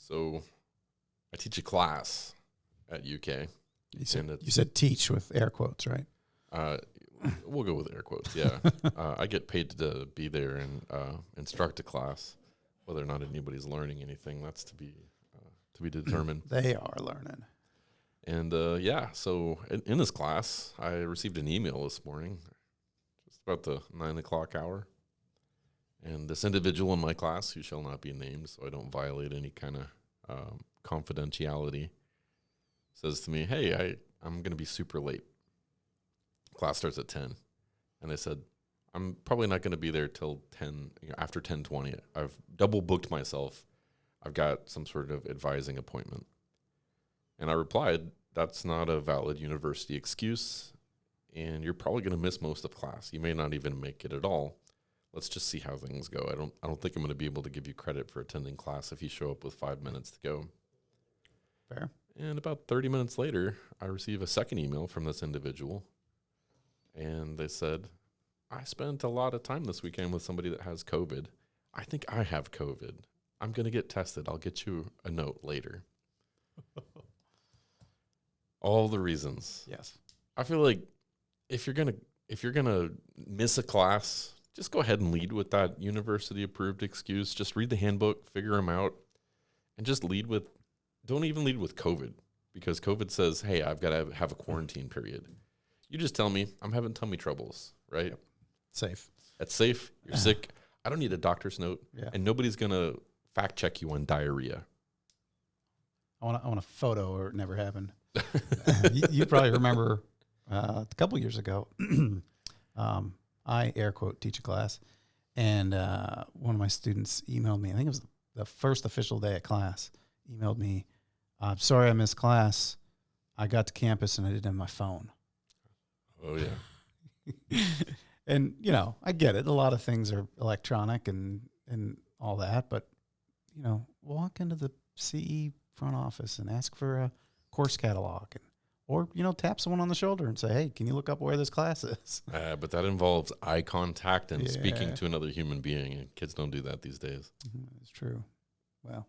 So I teach a class at UK. You said teach with air quotes, right? We'll go with air quotes, yeah. I get paid to be there and instruct a class. Whether or not anybody's learning anything, that's to be determined. They are learning. And, so in this class, I received an email this morning, just about the 9 o'clock hour. And this individual in my class, who shall not be named, so I don't violate any kind of confidentiality, says to me, hey, I'm going to be super late. Class starts at 10. And I said, I'm probably not going to be there till 10, after 10:20. I've double booked myself. I've got some sort of advising appointment. And I replied, that's not a valid university excuse, and you're probably going to miss most of class. You may not even make it at all. Let's just see how things go. I don't think I'm going to be able to give you credit for attending class if you show up with 5 minutes to go. Fair. And about 30 minutes later, I receive a second email from this individual, and they said, I spent a lot of time this weekend with somebody that has COVID. I think I have COVID. I'm going to get tested. I'll get you a note later. All the reasons. Yes. I feel like if you're gonna miss a class, just go ahead and lead with that university approved excuse. Just read the handbook, figure them out, and just don't even lead with COVID, because COVID says, hey, I've got to have a quarantine period. You just tell me I'm having tummy troubles, right? Yep. Safe. That's safe. You're sick. I don't need a doctor's note, and nobody's gonna fact check you on diarrhea. I want a photo, or it never happened. You probably remember a couple years ago, I air quote teach a class, and one of my students emailed me. I think it was the first official day of class. Emailed me, I'm sorry I missed class. I got to campus and I didn't have my phone. Oh yeah. And I get it. A lot of things are electronic and all that, but walk into the CE front office and ask for a course catalog, or tap someone on the shoulder and say, hey, can you look up where this class is? But that involves eye contact and speaking to another human being, and kids don't do that these days. It's true. Well,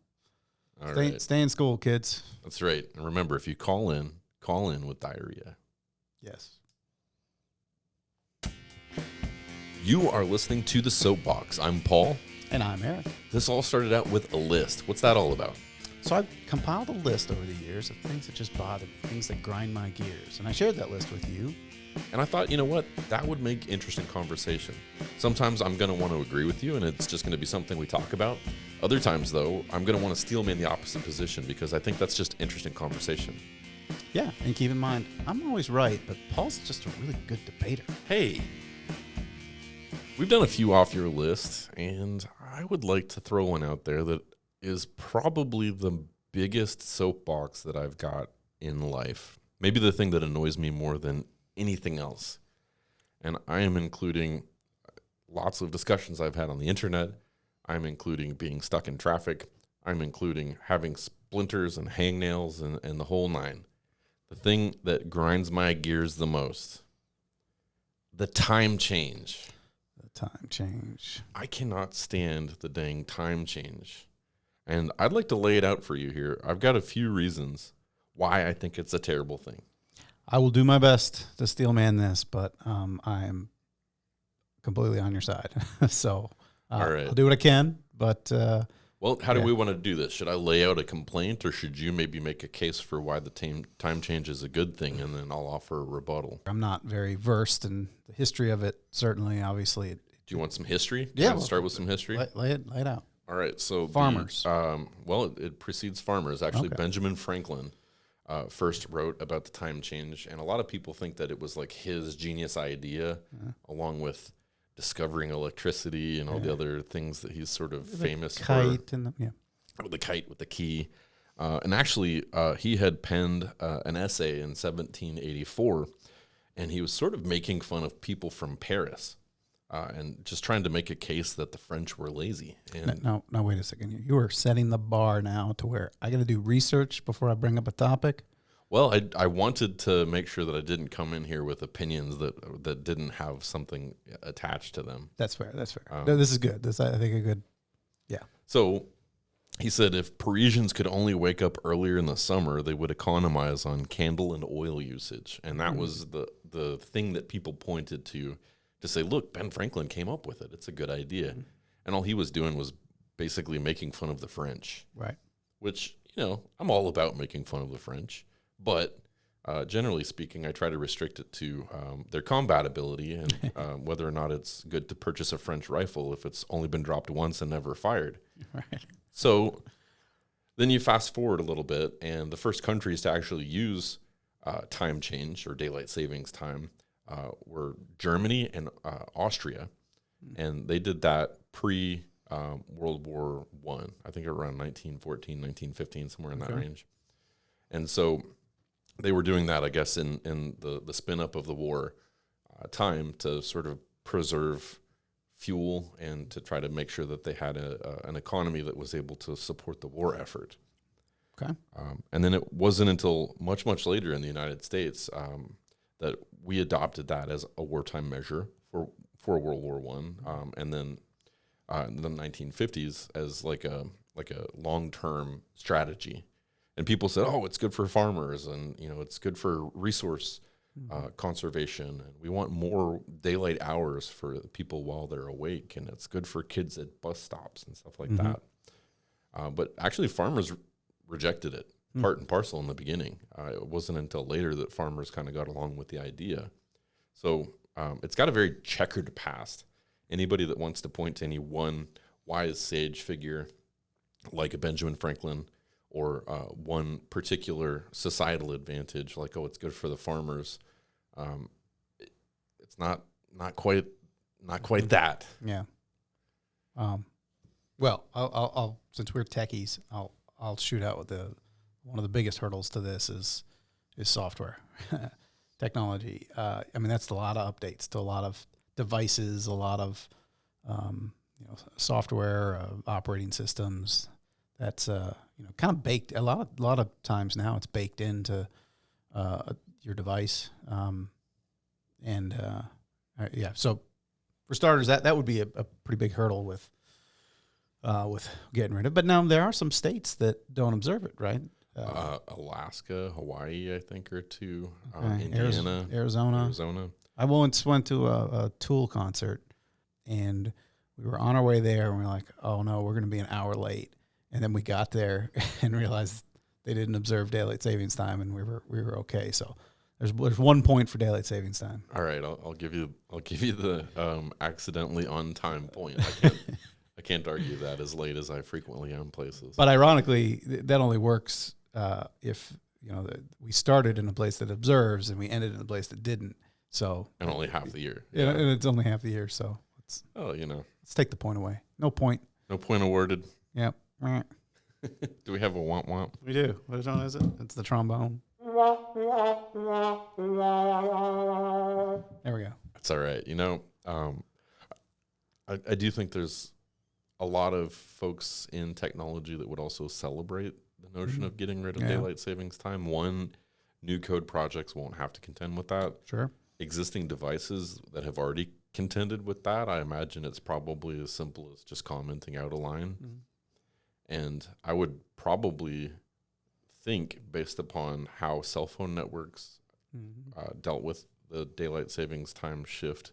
stay in school, kids. That's right. And remember, if you call in with diarrhea. Yes. You are listening to the Soapbox. I'm Paul. And I'm Eric. This all started out with a list. What's that all about? So I've compiled a list over the years of things that just bother me, things that grind my gears. And I shared that list with you. And I thought, you know what? That would make interesting conversation. Sometimes I'm going to want to agree with you, and it's just going to be something we talk about. Other times, though, I'm going to want to steel man the opposite position, because I think that's just interesting conversation. Yeah, and keep in mind, I'm always right, but Paul's just a really good debater. Hey, we've done a few off your list, and I would like to throw one out there that is probably the biggest soapbox that I've got in life. Maybe the thing that annoys me more than anything else. And I am including lots of discussions I've had on the internet. I'm including being stuck in traffic. I'm including having splinters and hangnails and the whole nine. The thing that grinds my gears the most, the time change. The time change. I cannot stand the dang time change. And I'd like to lay it out for you here. I've got a few reasons why I think it's a terrible thing. I will do my best to steel man this, but I am completely on your side. So all right. I'll do what I can, but... well, how do we want to do this? Should I lay out a complaint, or should you maybe make a case for why the time change is a good thing, and then I'll offer a rebuttal? I'm not very versed in the history of it, certainly, obviously. Do you want some history? Yeah. Let's start with some history. Lay it out. All right, so farmers. It precedes farmers. Actually, okay. Benjamin Franklin first wrote about the time change, and a lot of people think that it was like his genius idea, along with discovering electricity and all the other things that he's sort of famous for. The kite with the key. And actually, he had penned an essay in 1784, and he was sort of making fun of people from Paris. And just trying to make a case that the French were lazy. And no, wait a second. You are setting the bar now to where I got to do research before I bring up a topic. Well, I wanted to make sure that I didn't come in here with opinions that didn't have something attached to them. That's fair. This is good. I think a good, yeah. So he said if Parisians could only wake up earlier in the summer, they would economize on candle and oil usage. And that was the thing that people pointed to say, look, Ben Franklin came up with it. It's a good idea. And all he was doing was basically making fun of the French. Right. Which, I'm all about making fun of the French. But generally speaking, I try to restrict it to their combat ability and whether or not it's good to purchase a French rifle if it's only been dropped once and never fired. Right. So then you fast forward a little bit, and the first countries to actually use time change or daylight savings time were Germany and Austria, and they did that pre World War I. I think around 1914, 1915, somewhere in that range. And so they were doing that, I guess, in the spin up of the war time to sort of preserve fuel and to try to make sure that they had an economy that was able to support the war effort. Okay. And then it wasn't until much, much later in the United States that we adopted that as a wartime measure for World War I. And then in the 1950s as like a long-term strategy. And people said, oh, it's good for farmers and, it's good for resource conservation. And we want more daylight hours for people while they're awake. And it's good for kids at bus stops and stuff like that. But actually farmers rejected it part and parcel in the beginning. It wasn't until later that farmers kind of got along with the idea. So it's got a very checkered past. Anybody that wants to point to any one wise sage figure like a Benjamin Franklin or one particular societal advantage, like, oh, it's good for the farmers, it's not quite that. Yeah. Well, I'll since we're techies, I'll shoot out with one of the biggest hurdles to this is software technology. That's a lot of updates to a lot of devices, a lot of software, operating systems. That's kind of baked. A lot of times now it's baked into your device. So for starters, that would be a pretty big hurdle with getting rid of. But now there are some states that don't observe it, right? Alaska, Hawaii, I think, are two. Okay. Indiana, Arizona. I once went to a Tool concert, and we were on our way there, and we were like, oh, no, we're going to be an hour late. And then we got there and realized they didn't observe daylight savings time, and we were okay. So there's 1 point for daylight savings time. All right, I'll give you the accidentally on time point. I can't argue that as late as I frequently am places. But ironically, that only works if we started in a place that observes and we ended in a place that didn't. So and only half the year. Yeah, and it's only half the year. So let's take the point away. No point. No point awarded. Yep. Do we have a womp womp? We do. What song is it? It's the trombone. There we go. That's all right. I do think there's a lot of folks in technology that would also celebrate the notion of getting rid of daylight savings time. One, new code projects won't have to contend with that. Sure. Existing devices that have already contended with that, I imagine it's probably as simple as just commenting out a line. And I would probably think, based upon how cell phone networks dealt with the daylight savings time shift,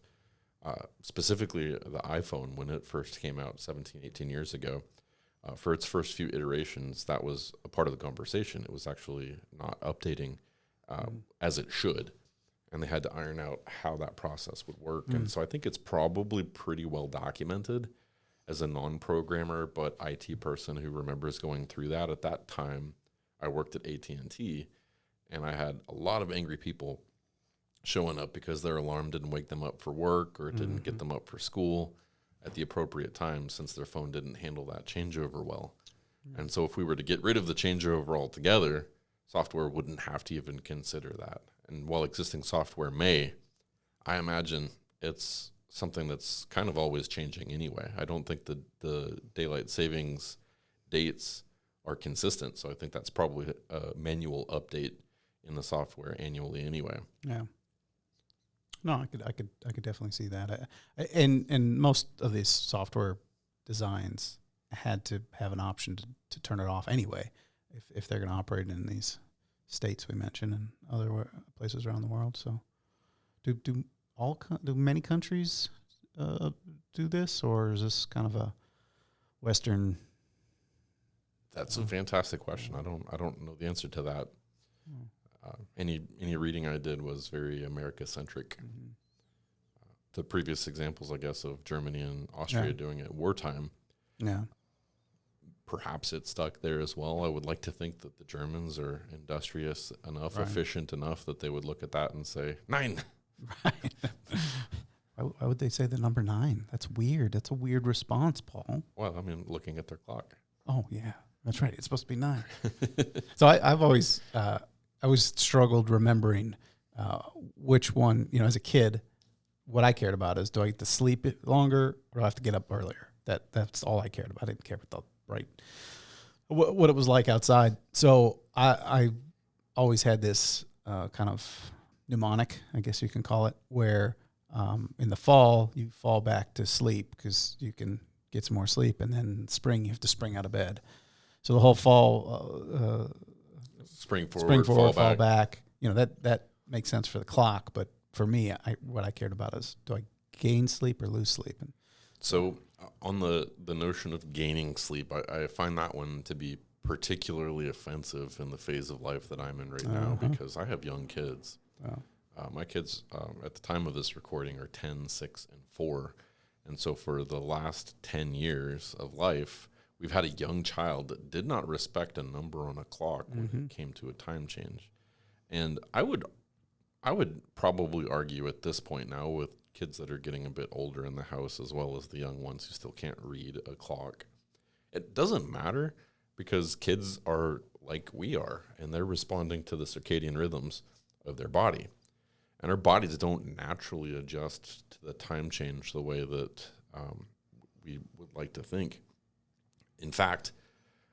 specifically the iPhone when it first came out 17, 18 years ago, for its first few iterations, that was a part of the conversation. It was actually not updating as it should. And they had to iron out how that process would work. And so I think it's probably pretty well documented. As a non-programmer but IT person who remembers going through that. At that time, I worked at AT&T, and I had a lot of angry people showing up because their alarm didn't wake them up for work or it didn't get them up for school at the appropriate time since their phone didn't handle that changeover well. And so if we were to get rid of the changeover altogether, software wouldn't have to even consider that. And while existing software may, I imagine it's something that's kind of always changing anyway. I don't think the daylight savings dates are consistent, so I think that's probably a manual update in the software annually anyway. Yeah. No, I could definitely see that. And most of these software designs had to have an option to turn it off anyway, if they're going to operate in these states we mentioned and other places around the world. So, do many countries do this, or is this kind of a Western? That's a fantastic question. I don't know the answer to that. Any reading I did was very America centric. Mm-hmm. The previous examples, I guess, of Germany and Austria doing it wartime. Yeah. Perhaps it stuck there as well. I would like to think that the Germans are industrious enough, efficient enough that they would look at that and say 9. Right. Why would they say the number 9? That's weird. That's a weird response, Paul. Well, I mean, looking at their clock. Oh yeah, that's right. It's supposed to be 9. So I've always struggled remembering which one. As a kid, what I cared about is, do I get to sleep longer or do I have to get up earlier? That's all I cared about. I didn't care about what it was like outside. So I always had this kind of mnemonic, I guess you can call it, where in the fall you fall back to sleep because you can get some more sleep, and then in spring you have to spring out of bed. So the whole fall, spring forward, fall back. That makes sense for the clock, but for me, what I cared about is, do I gain sleep or lose sleep? And so on the notion of gaining sleep, I find that one to be particularly offensive in the phase of life that I'm in right now, because I have young kids. My kids, at the time of this recording, are 10, 6, and 4. And so for the last 10 years of life, we've had a young child that did not respect a number on a clock when it came to a time change. And I would probably argue at this point now, with kids that are getting a bit older in the house, as well as the young ones who still can't read a clock, it doesn't matter, because kids are like we are, and they're responding to the circadian rhythms of their body. And our bodies don't naturally adjust to the time change the way that we would like to think. In fact,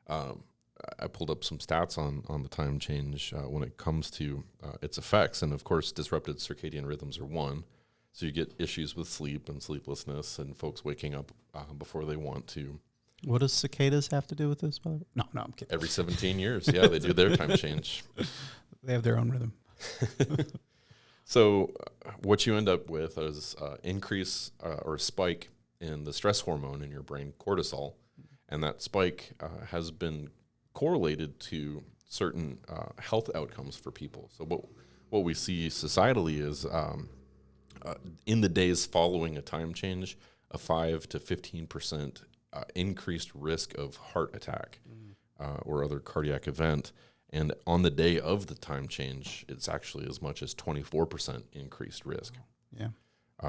I pulled up some stats on the time change when it comes to its effects. And of course, disrupted circadian rhythms are one. So you get issues with sleep and sleeplessness and folks waking up before they want to. What does cicadas have to do with this? No, I'm kidding. Every 17 years, yeah, they do their time change. They have their own rhythm. So what you end up with is increase or spike in the stress hormone in your brain, cortisol. And that spike has been correlated to certain health outcomes for people. So what we see societally is in the days following a time change, a 5 to 15% increased risk of heart attack or other cardiac event. And on the day of the time change, it's actually as much as 24% increased risk. Yeah.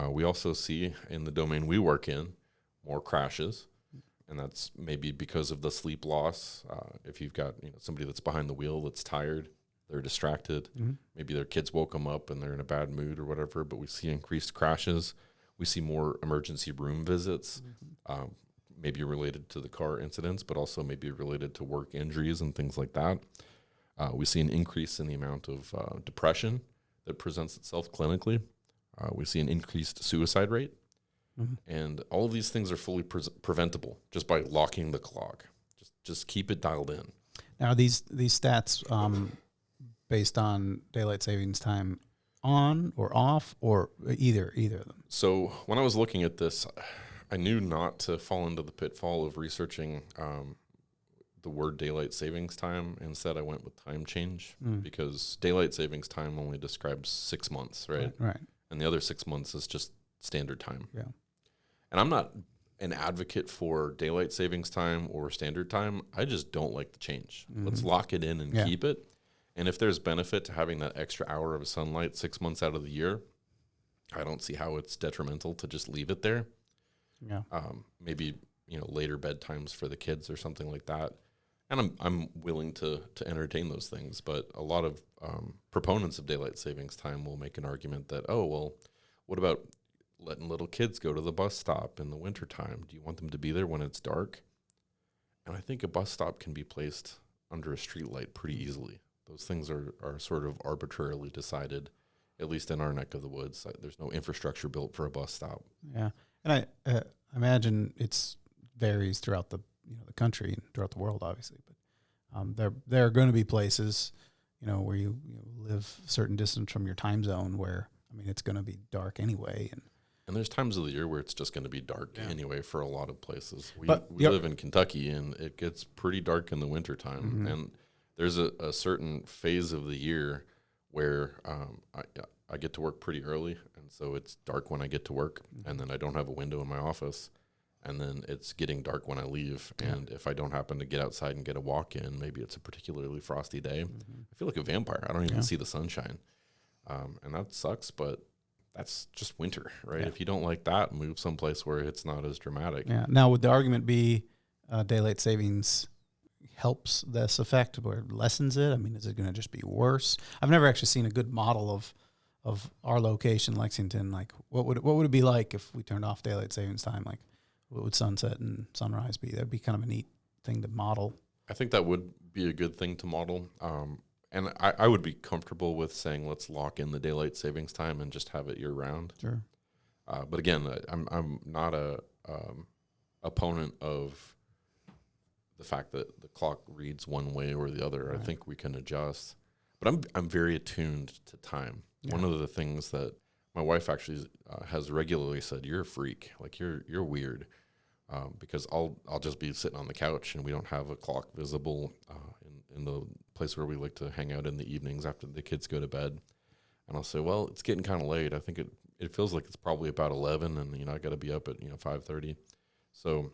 We also see in the domain we work in more crashes. And that's maybe because of the sleep loss. If you've got somebody that's behind the wheel that's tired, they're distracted. Maybe their kids woke them up and they're in a bad mood or whatever. But we see increased crashes. We see more emergency room visits, maybe related to the car incidents, but also maybe related to work injuries and things like that. We see an increase in the amount of depression that presents itself clinically. We see an increased suicide rate. And all of these things are fully preventable just by locking the clock. Just keep it dialed in. Now, these stats based on daylight savings time on or off, or either of them? So when I was looking at this, I knew not to fall into the pitfall of researching the word daylight savings time. Instead, I went with time change because daylight savings time only describes 6 months, right? Right. And the other 6 months is just standard time. Yeah. And I'm not an advocate for daylight savings time or standard time. I just don't like the change. Let's lock it in and keep it. And if there's benefit to having that extra hour of sunlight 6 months out of the year, I don't see how it's detrimental to just leave it there. Yeah. Maybe, later bedtimes for the kids or something like that. And I'm willing to entertain those things. But a lot of proponents of daylight savings time will make an argument that, oh, well, what about letting little kids go to the bus stop in the wintertime? Do you want them to be there when it's dark? And I think a bus stop can be placed under a street light pretty easily. Those things are sort of arbitrarily decided, at least in our neck of the woods. There's no infrastructure built for a bus stop. Yeah. And I imagine it's varies throughout the the country and throughout the world, obviously. But there are going to be places, where you live a certain distance from your time zone where, it's going to be dark anyway. And there's times of the year where it's just going to be dark anyway for a lot of places. We But, live in Kentucky, and it gets pretty dark in the wintertime. Mm-hmm. And there's a certain phase of the year where I get to work pretty early, and so it's dark when I get to work, and then I don't have a window in my office, and then it's getting dark when I leave. And if I don't happen to get outside and get a walk in, maybe it's a particularly frosty day, I feel like a vampire. I don't even see the sunshine. And that sucks, but that's just winter, right? Yeah. If you don't like that, move someplace where it's not as dramatic. Yeah. Now, would the argument be daylight savings helps this effect or it lessens it? Is it going to just be worse? I've never actually seen a good model of our location, Lexington. Like, what would it be like if we turned off daylight savings time? Like, what would sunset and sunrise be? That'd be kind of a neat thing to model. I think that would be a good thing to model. And I would be comfortable with saying, let's lock in the daylight savings time and just have it year round. Sure. But again, I'm not a opponent of the fact that the clock reads one way or the other. Right. I think we can adjust. But I'm very attuned to time. Yeah. One of the things that my wife actually has regularly said, you're a freak. Like, you're weird. Because I'll just be sitting on the couch and we don't have a clock visible in the place where we like to hang out in the evenings after the kids go to bed. And I'll say, well, it's getting kind of late. I think it feels like it's probably about 11, and I got to be up at 5:30. So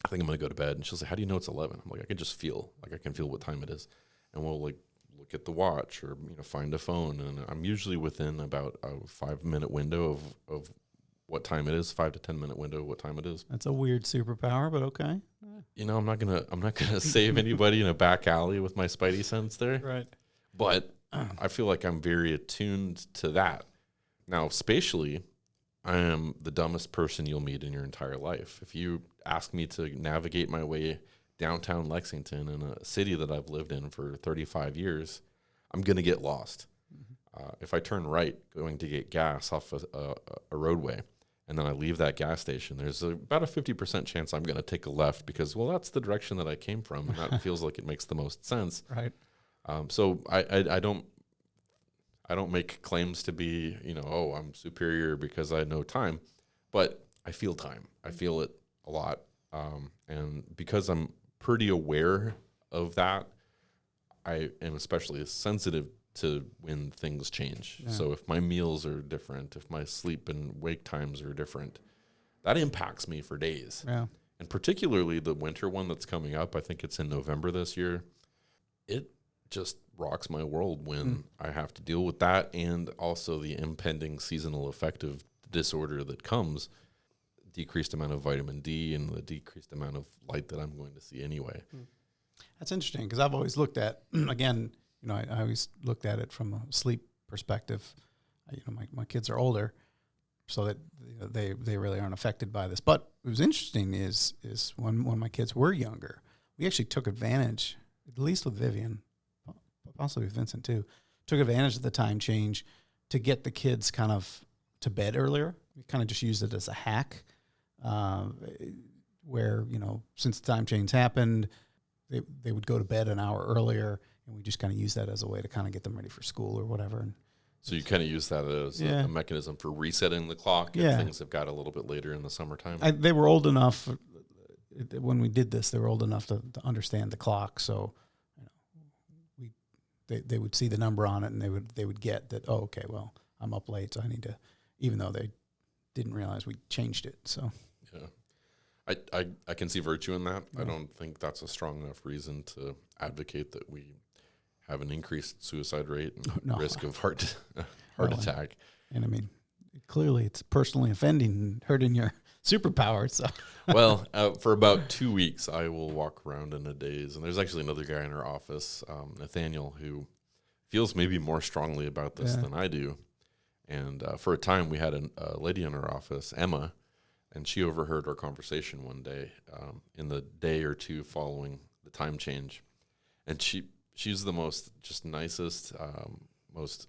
I think I'm going to go to bed. And she'll say, how do you know it's 11? I'm like, I can just feel, like I can feel what time it is. And we'll like look at the watch or find a phone, and I'm usually within about a 5-minute window of what time it is, 5 to 10 minute window of what time it is. That's a weird superpower, but okay. I'm not gonna save anybody in a back alley with my spidey sense there. Right. But I feel like I'm very attuned to that. Now, spatially, I am the dumbest person you'll meet in your entire life. If you ask me to navigate my way downtown Lexington in a city that I've lived in for 35 years, I'm gonna get lost. If I turn right going to get gas off a roadway, and then I leave that gas station, there's about a 50% chance I'm going to take a left because, well, that's the direction that I came from, and that feels like it makes the most sense. Right. So I don't make claims to be, I'm superior because I know time, but I feel time. I feel it a lot. And because I'm pretty aware of that, I am especially sensitive to when things change. Yeah. So if my meals are different, if my sleep and wake times are different, that impacts me for days. Yeah. And particularly the winter one that's coming up, I think it's in November this year, it just rocks my world when I have to deal with that, and also the impending seasonal affective disorder that comes, decreased amount of vitamin D and the decreased amount of light that I'm going to see anyway. That's interesting because I've always looked at, again, I always looked at it from a sleep perspective. My kids are older, so that they really aren't affected by this. But what was interesting is when my kids were younger, we actually took advantage, at least with Vivian, possibly with Vincent too, took advantage of the time change to get the kids kind of to bed earlier. We kind of just used it as a hack, where since the time change happened, they would go to bed an hour earlier. And we just kind of use that as a way to kind of get them ready for school or whatever. And so you kind of use that as a mechanism for resetting the clock if things have got a little bit later in the summertime. They were old enough when we did this. They were old enough to understand the clock, so they would see the number on it, and they would get that. Oh, okay, well, I'm up late, so I need to. Even though they didn't realize we changed it, so yeah, I can see virtue in that. I don't think that's a strong enough reason to advocate that we have an increased suicide rate and risk of heart attack. And clearly it's personally offending and hurting your superpower. So, well, for about 2 weeks, I will walk around in a daze. And there's actually another guy in our office, Nathaniel, who feels maybe more strongly about this than I do. And for a time, we had a lady in our office, Emma, and she overheard our conversation one day in the day or two following the time change. And she's the most just nicest, most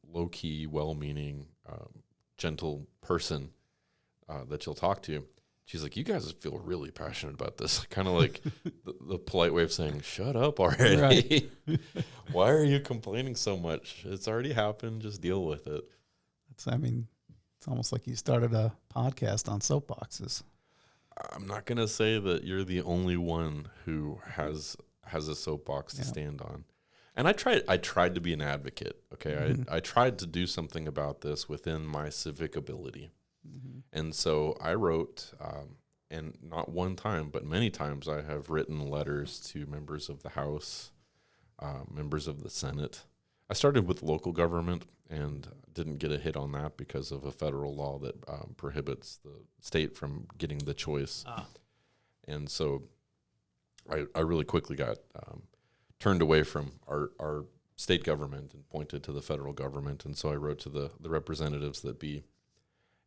low-key, well-meaning, gentle person that you'll talk to. she's like, you guys feel really passionate about this. Kind of like the polite way of saying, shut up already. Right. Why are you complaining so much? It's already happened. Just deal with it. It's almost like you started a podcast on soapboxes. I'm not going to say that you're the only one who has a soapbox to stand on. And I tried to be an advocate. Okay. Mm-hmm. I tried to do something about this within my civic ability. Mm-hmm. And so I wrote, and not one time, but many times I have written letters to members of the House, members of the Senate. I started with local government and didn't get a hit on that because of a federal law that prohibits the state from getting the choice. And so I really quickly got turned away from our state government and pointed to the federal government. And so I wrote to the representatives that be,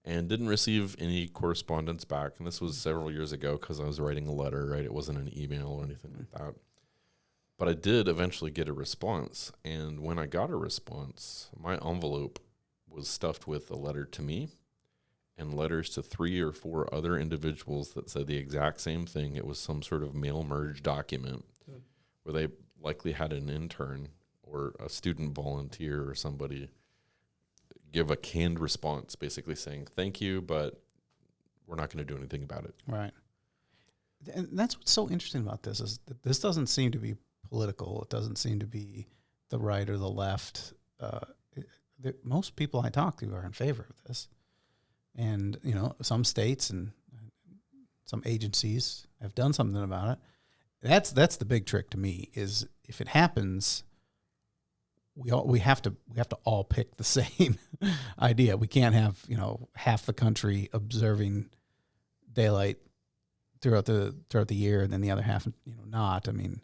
and didn't receive any correspondence back. And this was several years ago because I was writing a letter, right? It wasn't an email or anything like that. But I did eventually get a response. And when I got a response, my envelope was stuffed with a letter to me and letters to 3 or 4 other individuals that said the exact same thing. It was some sort of mail merge document where they likely had an intern or a student volunteer or somebody give a canned response basically saying, thank you, but we're not going to do anything about it. Right. And that's what's so interesting about this is that this doesn't seem to be political. It doesn't seem to be the right or the left. Most people I talk to are in favor of this. And, some states and some agencies have done something about it. That's the big trick to me is if it happens, we have to all pick the same idea. We can't have, half the country observing daylight throughout the year and then the other half, not. I mean,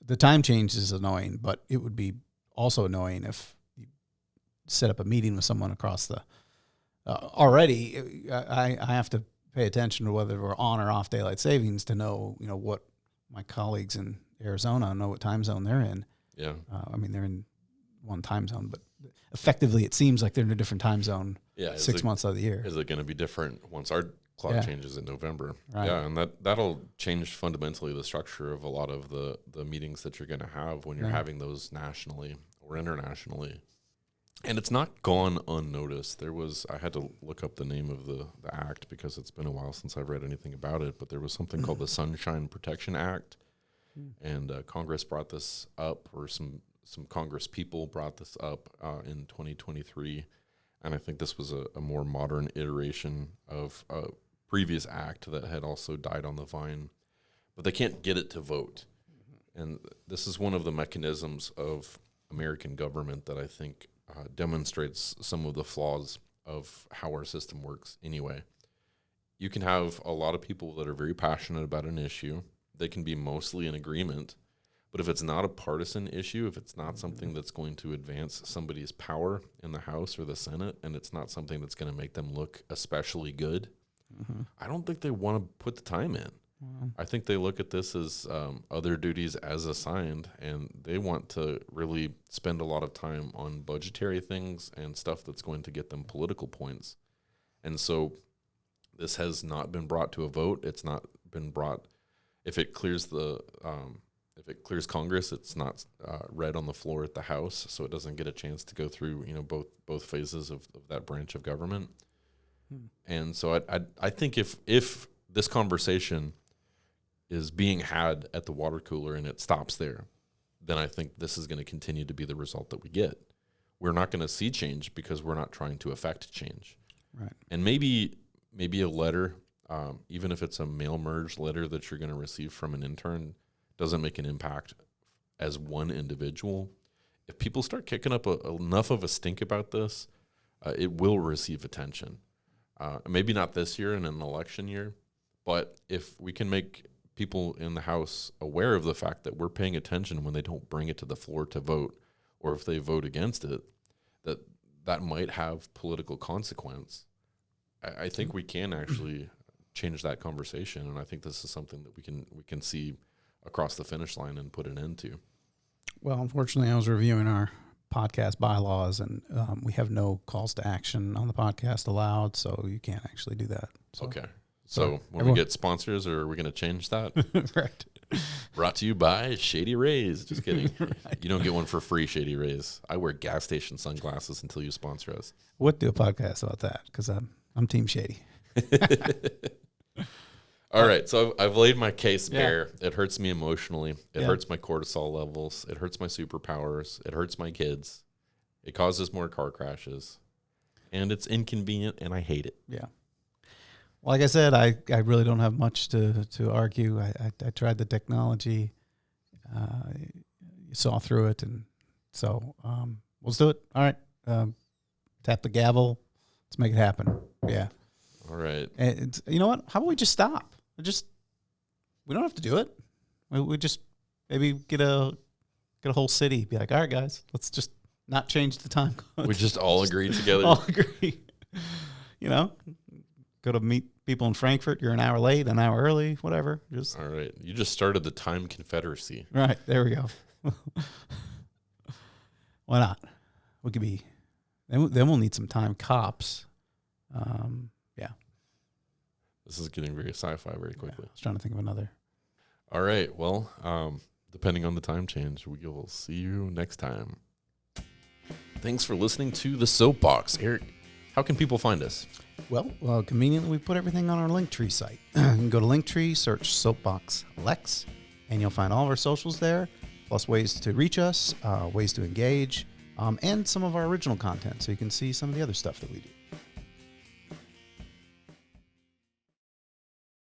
the time change is annoying, but it would be also annoying if you set up a meeting with someone across the already. I have to pay attention to whether we're on or off daylight savings to know, what my colleagues in Arizona know what time zone they're in. Yeah. They're in one time zone, but effectively it seems like they're in a different time zone 6 months out of the year. Is it going to be different once our clock changes in November? Right. Yeah, and that'll change fundamentally the structure of a lot of the meetings that you're going to have when you're having those nationally or internationally. And it's not gone unnoticed. I had to look up the name of the act because it's been a while since I've read anything about it, but there was something called the Sunshine Protection Act, and Congress brought this up, or some Congress people brought this up in 2023, and I think this was a more modern iteration of a previous act that had also died on the vine, but they can't get it to vote. And this is one of the mechanisms of American government that I think demonstrates some of the flaws of how our system works anyway. You can have a lot of people that are very passionate about an issue. They can be mostly in agreement, but if it's not a partisan issue, if it's not something that's going to advance somebody's power in the House or the Senate, and it's not something that's going to make them look especially good, I don't think they want to put the time in. I think they look at this as other duties as assigned, and they want to really spend a lot of time on budgetary things and stuff that's going to get them political points. And so this has not been brought to a vote. It's not been brought. If it clears Congress, it's not read on the floor at the House, so it doesn't get a chance to go through both phases of that branch of government. And so I think if this conversation is being had at the water cooler and it stops there, then I think this is going to continue to be the result that we get. We're not going to see change because we're not trying to affect change. Right. And maybe a letter, even if it's a mail merge letter that you're going to receive from an intern, doesn't make an impact as one individual. If people start kicking up enough of a stink about this, it will receive attention. Maybe not this year in an election year, but if we can make people in the House aware of the fact that we're paying attention when they don't bring it to the floor to vote, or if they vote against it, that might have political consequence. I think we can actually change that conversation, and I think this is something that we can see across the finish line and put an end to. Well, unfortunately, I was reviewing our podcast bylaws, and we have no calls to action on the podcast allowed, so you can't actually do that. So. Okay. So when we get sponsors, are we going to change that? Right. Brought to you by Shady Rays. Just kidding. Right. You don't get one for free, Shady Rays. I wear gas station sunglasses until you sponsor us. We'll do a podcast about that because I'm Team Shady. All right, so I've laid my case bare. It hurts me emotionally. It hurts my cortisol levels. It hurts my superpowers. It hurts my kids. It causes more car crashes. And it's inconvenient, and I hate it. Yeah. Well, like I said, I really don't have much to argue. I tried the technology. You saw through it, and so let's do it. All right. Tap the gavel. Let's make it happen. Yeah. All right. And you know what? How about we just stop? We don't have to do it. We just maybe get a whole city. Be like, all right, guys, let's just not change the time. We just all agree together. All agree. Go to meet people in Frankfurt. You're an hour late, an hour early, whatever. Just all right. You just started the time confederacy. Right. There we go. Why not? We could be. Then we'll need some time cops. Yeah. This is getting very sci-fi very quickly. I was trying to think of another. All right. Well, depending on the time change, we will see you next time. Thanks for listening to the Soapbox. Eric, how can people find us? Well, conveniently, we put everything on our Linktree site. You can go to Linktree, search Soapbox Lex, and you'll find all of our socials there, plus ways to reach us, ways to engage, and some of our original content, so you can see some of the other stuff that we do.